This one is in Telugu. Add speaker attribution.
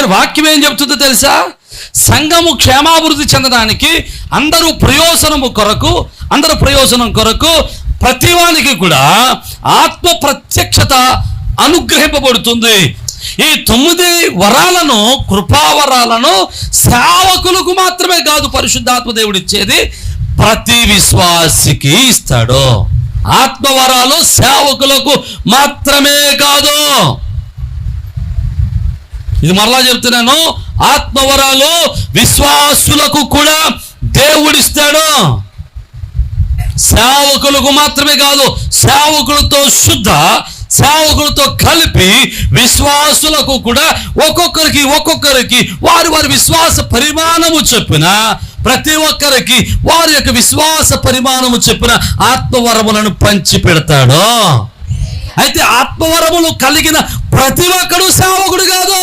Speaker 1: మరి వాక్యం ఏం చెప్తుందో తెలుసా? సంఘము క్షేమాభివృద్ధి చెందడానికి అందరూ ప్రయోజనం కొరకు ప్రతివానికి కూడా ఆత్మ ప్రత్యక్షత అనుగ్రహింపబడుతుంది. ఈ 9 వరాలను, కృపావరాలను సేవకులకు మాత్రమే కాదు పరిశుద్ధాత్మ దేవుడు ఇచ్చేది, ప్రతి విశ్వాసికి ఇస్తాడు. ఆత్మవరాలు సేవకులకు మాత్రమే కాదు. ఇది మరలా చెప్తున్నాను, ఆత్మవరాలు విశ్వాసులకు కూడా దేవుడిస్తాడు. సేవకులకు మాత్రమే కాదు, సేవకులతో కలిపి విశ్వాసులకు కూడా ఒక్కొక్కరికి వారి విశ్వాస పరిమాణము చొప్పున, ప్రతి ఒక్కరికి వారి యొక్క విశ్వాస పరిమాణము చొప్పున ఆత్మవరములను పంచి పెడతాడు. అయితే ఆత్మవరములు కలిగిన ప్రతి ఒక్కడు సేవకుడు కాదు.